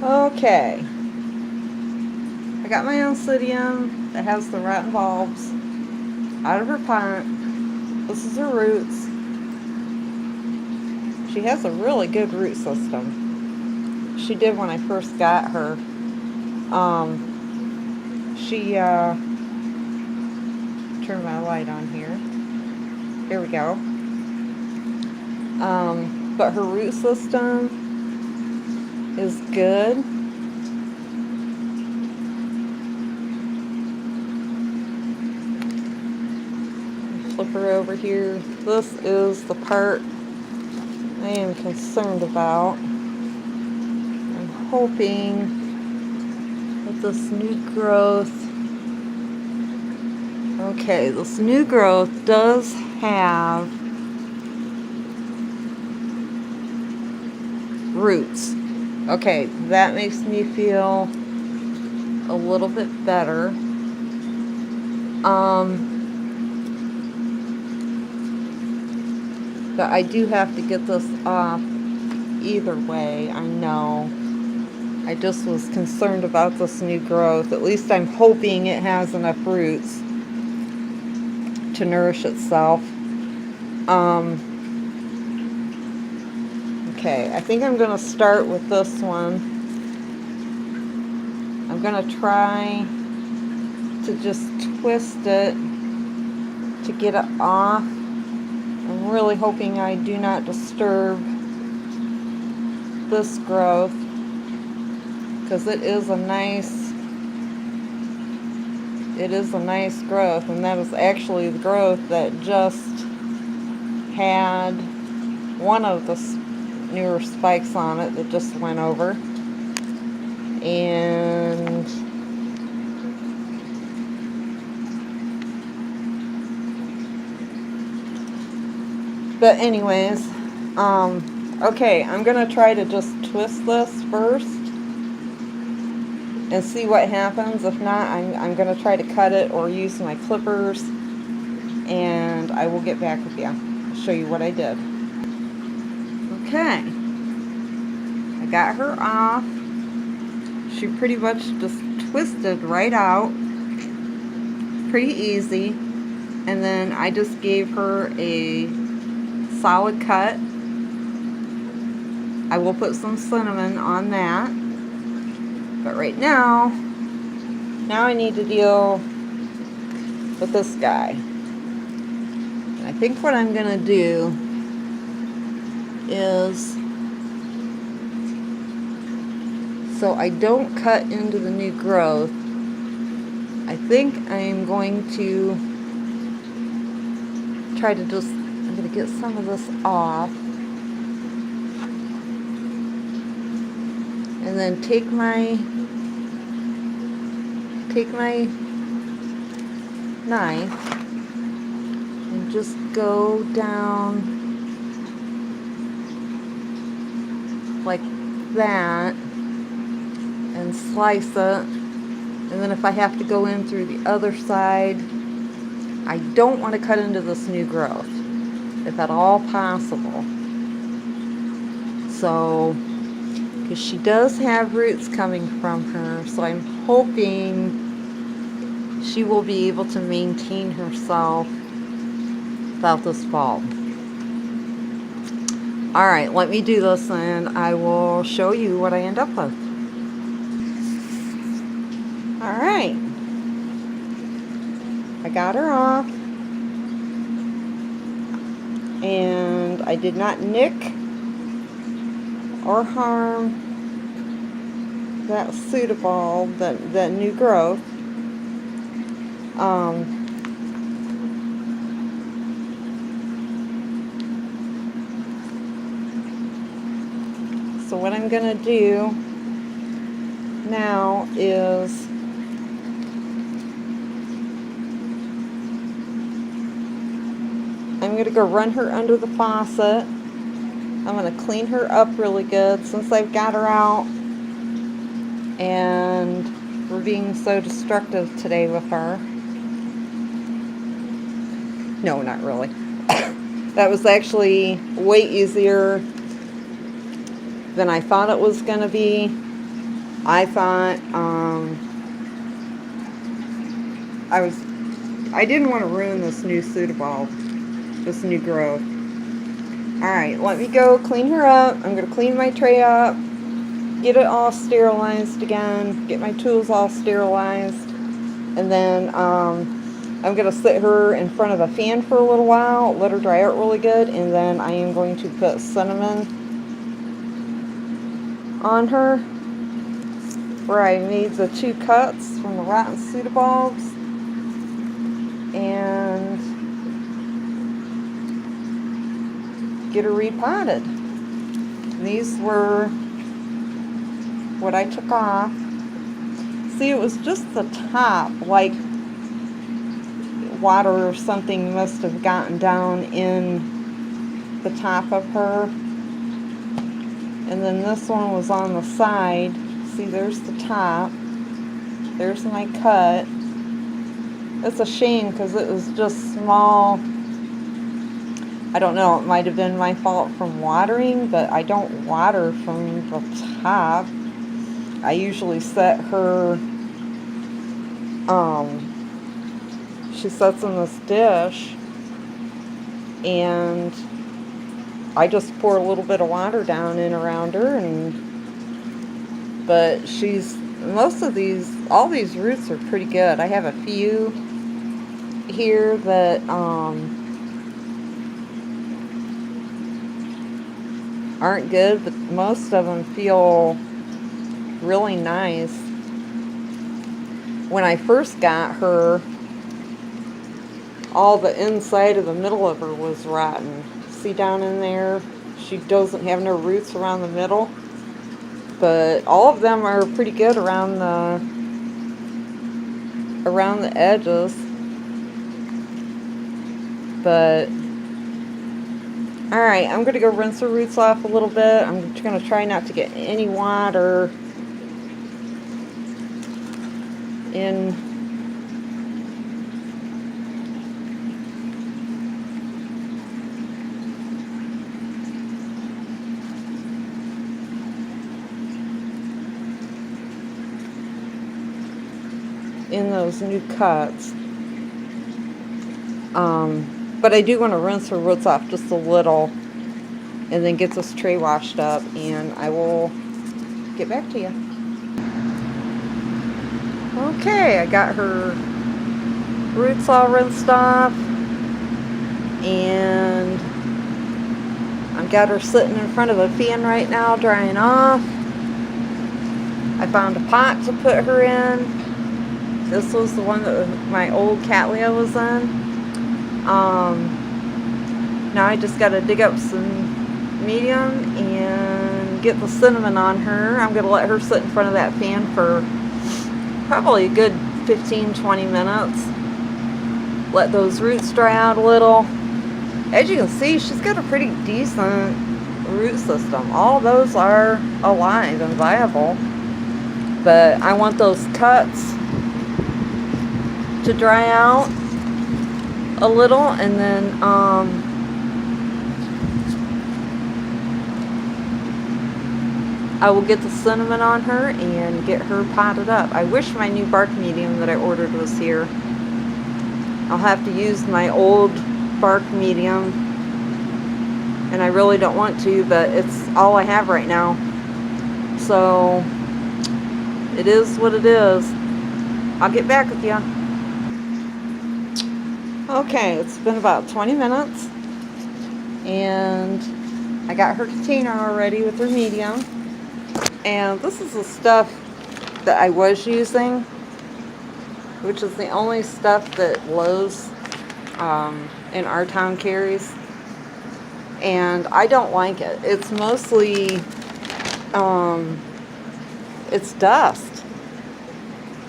Okay. I got my Oncidium that has the rotten bulbs out of her pot. This is her roots. She has a really good root system. She did when I first got her. She turn my light on here. Here we go. But her root system is good. Flip her over here. This is the part I am concerned about. I'm hoping that this new growth, okay, this new growth does have roots. Okay, that makes me feel a little bit better. But I do have to get this off either way, I know. I just was concerned about this new growth. At least I'm hoping it has enough roots to nourish itself. Okay, I think I'm going to start with this one. I'm going to try to just twist it to get it off. I'm really hoping I do not disturb this growth, because it is a nice growth, and that is actually the growth that just had one of the newer spikes on it that just went over. And but anyways, okay, I'm gonna try to just twist this first and see what happens. If not, I'm gonna try to cut it or use my clippers, and I will get back with you. I'll show you what I did. Okay, I got her off. She pretty much just twisted right out, pretty easy, and then I just gave her a solid cut. I will put some cinnamon on that, but right now I need to deal with this guy. And I think what I'm gonna do is, so I don't cut into the new growth, I think I'm going to try to just, I'm going to get some of this off, and then take my knife and just go down like that and slice it. And then if I have to go in through the other side, I don't want to cut into this new growth, if at all possible. So, because she does have roots coming from her, so I'm hoping she will be able to maintain herself without this bulb. Alright, let me do this and I will show you what I end up with. Alright, I got her off, and I did not nick or harm that sudo bulb, that new growth. So what I'm going to do now is I'm going to go run her under the faucet. I'm going to clean her up really good since I've got her out, and we're being so destructive today with her. No, not really. That was actually way easier than I thought it was going to be. I thought, I didn't want to ruin this new pseudobulb, this new growth. Alright, let me go clean her up. I'm going to clean my tray up, get it all sterilized again, get my tools all sterilized, and then I'm going to sit her in front of a fan for a little while, let her dry out really good, and then I am going to put cinnamon on her where I made the 2 cuts from the rotten pseudobulbs, and get her repotted. These were what I took off. See, it was just the top, like water or something must have gotten down in the top of her. And then this one was on the side. See, there's the top. There's my cut. It's a shame because it was just small. I don't know, it might have been my fault from watering, but I don't water from the top. I usually set her, she sets in this dish, and I just pour a little bit of water down in around her, but most of these, all these roots are pretty good. I have a few here that, aren't good, but most of them feel really nice. When I first got her, all the inside of the middle of her was rotten. See down in there? She doesn't have no roots around the middle. But all of them are pretty good around the edges. But alright, I'm going to go rinse the roots off a little bit. I'm going to try not to get any water in. In those new cuts. But I do want to rinse her roots off just a little and then get this tray washed up, and I will get back to you. Okay, I got her roots all rinsed off, and I've got her sitting in front of a fan right now drying off. I found a pot to put her in. This was the one that my old Cattleya was in. Now I just got to dig up some medium and get the cinnamon on her. I'm going to let her sit in front of that fan for probably a good 15-20 minutes. Let those roots dry out a little. As you can see, she's got a pretty decent root system. All those are alive and viable. But I want those cuts to dry out a little, and then I will get the cinnamon on her and get her potted up. I wish my new bark medium that I ordered was here. I'll have to use my old bark medium, and I really don't want to, but it's all I have right now. So it is what it is. I'll get back with you. Okay, it's been about 20 minutes, and I got her container already with her medium. And this is the stuff that I was using, which is the only stuff that Lowe's in our town carries. And I don't like it. It's mostly, it's dust.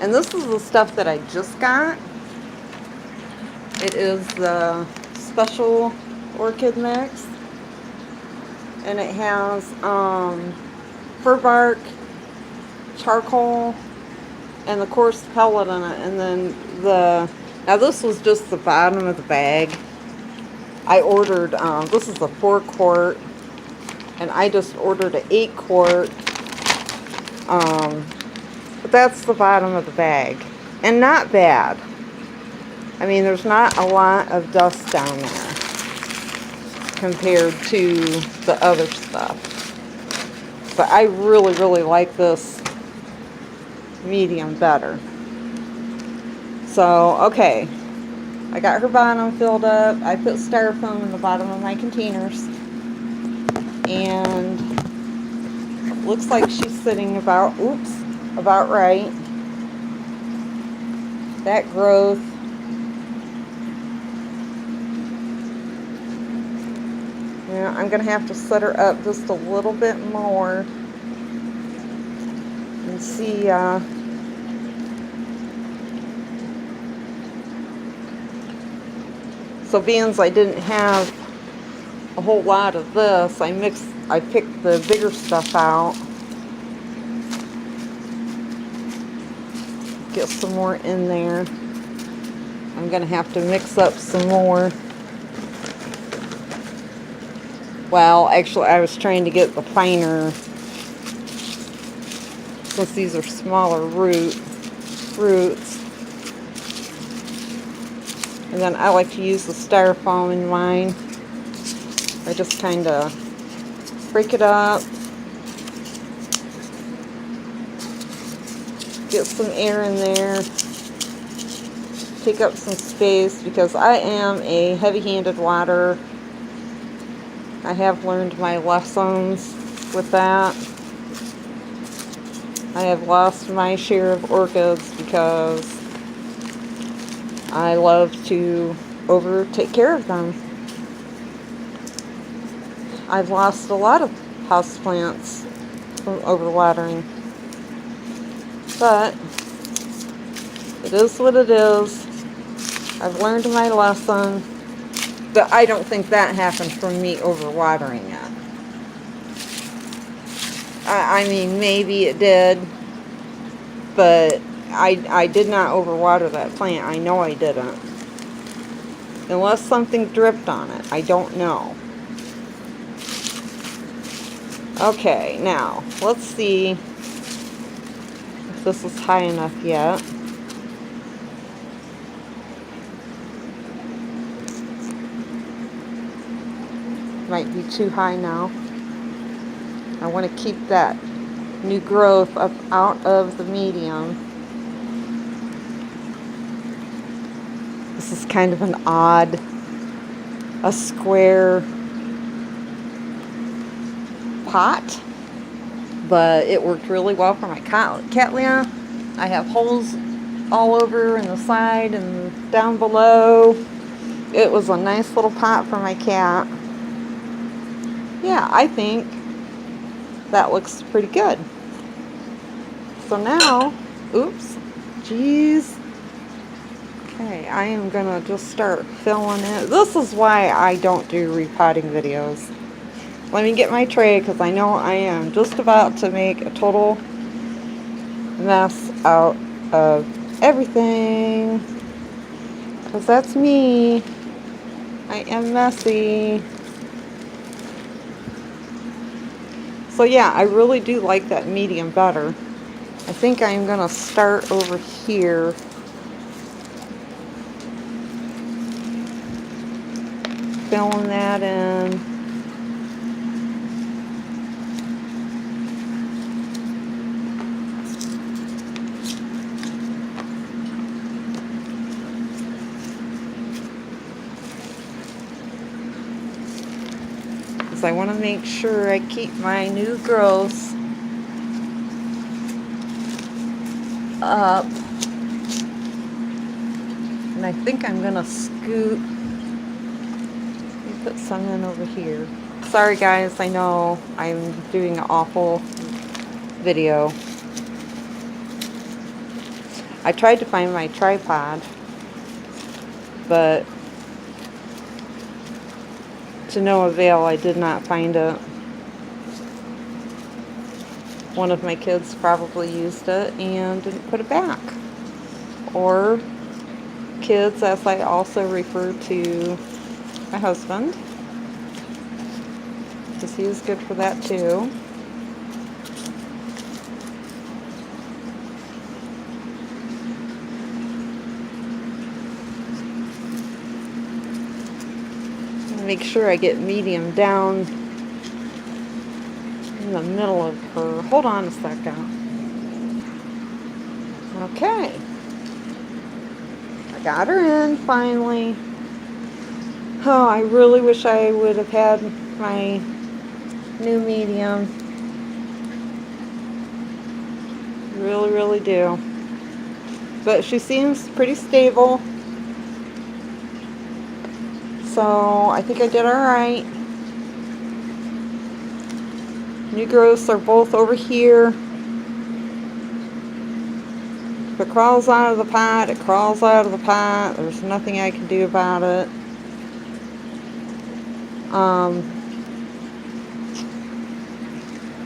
And this is the stuff that I just got. It is the special orchid mix, and it has fir bark, charcoal, and the coarse pellet in it. And then now this was just the bottom of the bag. I ordered, this is a 4 quart, and I just ordered an 8 quart But that's the bottom of the bag. And not bad. I mean, there's not a lot of dust down there compared to the other stuff. But I really, really like this medium better. So, okay. I got her bottom filled up. I put styrofoam in the bottom of my containers. And it looks like she's sitting about right. That growth. Yeah, I'm going to have to set her up just a little bit more and see, so being as I didn't have a whole lot of this, I picked the bigger stuff out. Get some more in there. I'm going to have to mix up some more. Well, actually, I was trying to get the finer, since these are smaller roots. And then I like to use the styrofoam in mine. I just kind of break it up, get some air in there, take up some space, because I am a heavy-handed waterer. I have learned my lessons with that. I have lost my share of orchids because I love to take care of them. I've lost a lot of houseplants from overwatering. But it is what it is. I've learned my lesson. But I don't think that happened from me overwatering it. I mean, maybe it did. But I did not overwater that plant. I know I didn't. Unless something dripped on it. I don't know. Okay, now, let's see if this is high enough yet. Might be too high now. I want to keep that new growth up out of the medium. This is kind of an odd, a square pot, but it worked really well for my Cattleya. I have holes all over in the side and down below. It was a nice little pot for my cat. Yeah, I think that looks pretty good. So now, oops, geez. Okay, I am gonna just start filling it. This is why I don't do repotting videos. Let me get my tray, because I know I am just about to make a total mess out of everything. Because that's me. I am messy. So yeah, I really do like that medium better. I think I'm going to start over here. Filling that in. I want to make sure I keep my new growth up. And I think I'm going to scoot. Let me put some in over here. Sorry guys, I know I'm doing an awful video. I tried to find my tripod, but to no avail. I did not find it. One of my kids probably used it and didn't put it back. Or kids, as I also refer to my husband, because he is good for that too. make sure I get medium down in the middle of her. Hold on a second. Okay. I got her in finally. Oh, I really wish I would have had my new medium. Really, really do. But she seems pretty stable. So I think I did alright. New growths are both over here. If it crawls out of the pot, it crawls out of the pot. There's nothing I can do about it.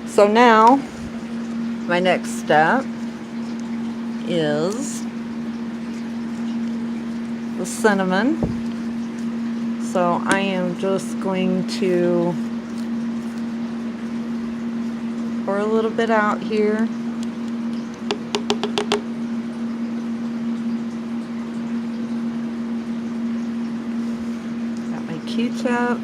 So now, my next step is the cinnamon. So I am just going to pour a little bit out here. Got my Q-tip.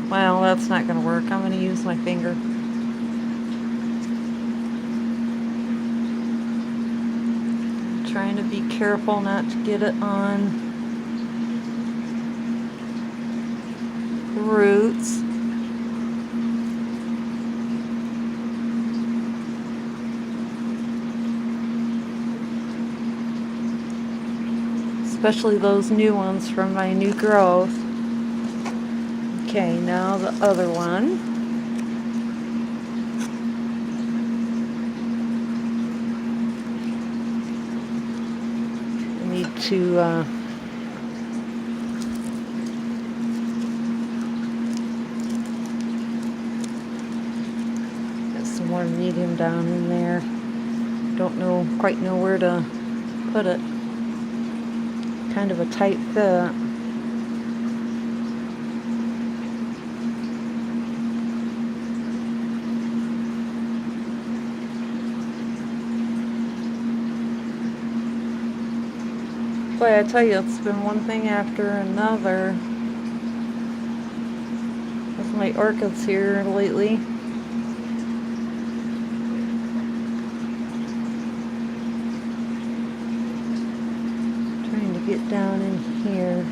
Well, that's not going to work. I'm going to use my finger. I'm trying to be careful not to get it on the roots. Especially those new ones from my new growth. Okay, now the other one. I need to get some more medium down in there. Don't quite know where to put it. Kind of a tight fit. Boy, I tell you, it's been one thing after another with my orchids here lately. Trying to get down in here.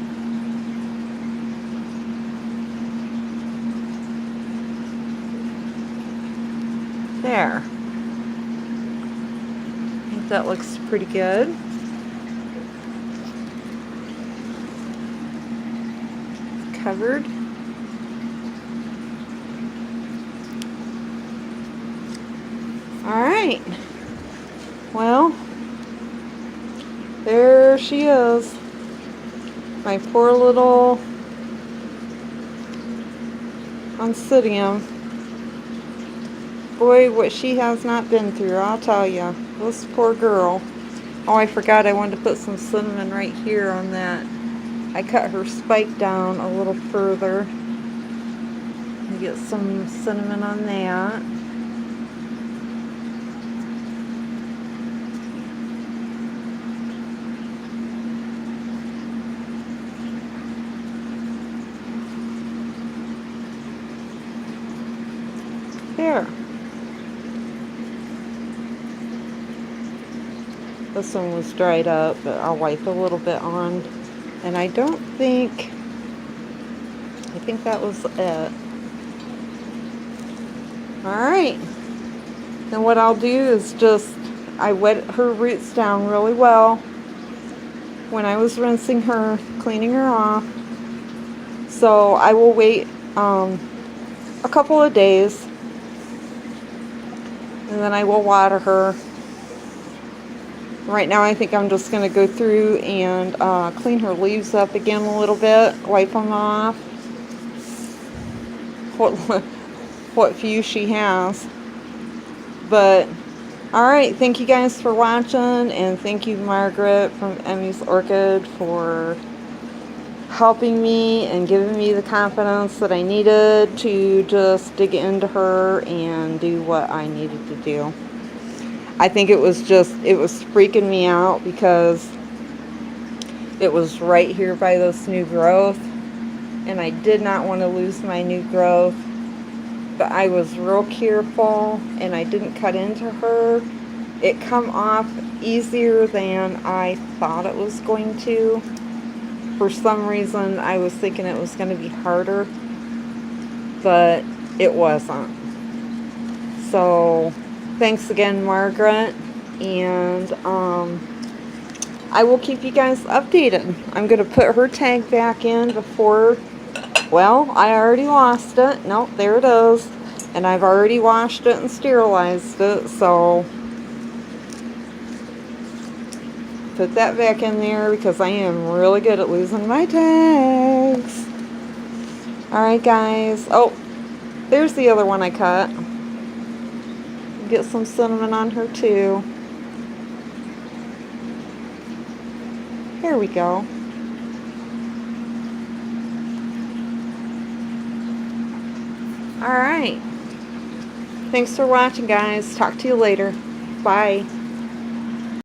There. I think that looks pretty good. Covered. Alright. Well, there she is. My poor little Oncidium. Boy, what she has not been through, I'll tell you. This poor girl. Oh, I forgot I wanted to put some cinnamon right here on that. I cut her spike down a little further and get some cinnamon on that. There. This one was dried up, but I'll wipe a little bit on. And I think that was it. Alright. Then what I'll do is I wet her roots down really well when I was rinsing her, cleaning her off. So I will wait a couple of days. And then I will water her. Right now I think I'm just going to go through and clean her leaves up again a little bit, wipe them off. What few she has. But, alright, thank you guys for watching, and thank you Margaret from Emmy's Orchid for helping me and giving me the confidence that I needed to just dig into her and do what I needed to do. I think it was freaking me out because it was right here by this new growth, and I did not want to lose my new growth, but I was real careful and I didn't cut into her. It come off easier than I thought it was going to. For some reason, I was thinking it was going to be harder, but it wasn't. So, thanks again, Margaret, and I will keep you guys updated. I'm going to put her tag back in before, well, I already lost it. Nope, there it is. And I've already washed it and sterilized it, so put that back in there because I am really good at losing my tags. Alright, guys. Oh, there's the other one I cut. Get some cinnamon on her, too. Here we go. Alright. Thanks for watching, guys. Talk to you later. Bye.